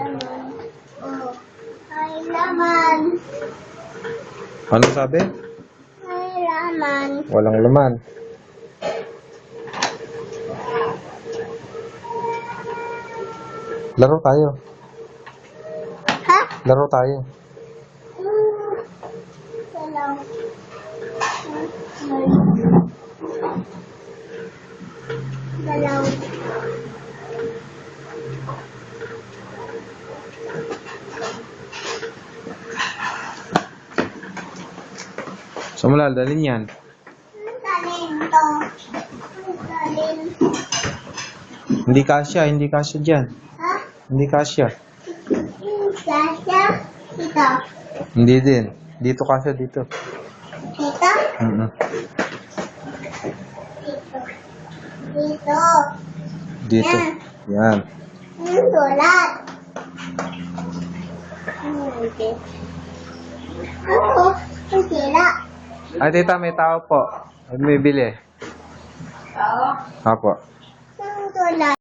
Laman. Oh. May laman. Ano sabi? May laman. Walang laman. Laro tayo. Ha? Laro tayo. Dalaw. Dalaw. Saan mo lalalhin yan? Talin to. Talin. Hindi kasya, hindi kasya dyan. Ha? Hindi kasya. Sasya. Ito. Hindi din. Dito kasya, dito. Ito. Mm-mm. Dito. Dito. Yan. Sulat. Ako. Ang sila. Ay, tita, may tao po. May bili. Oo. Apo. Ang sulat.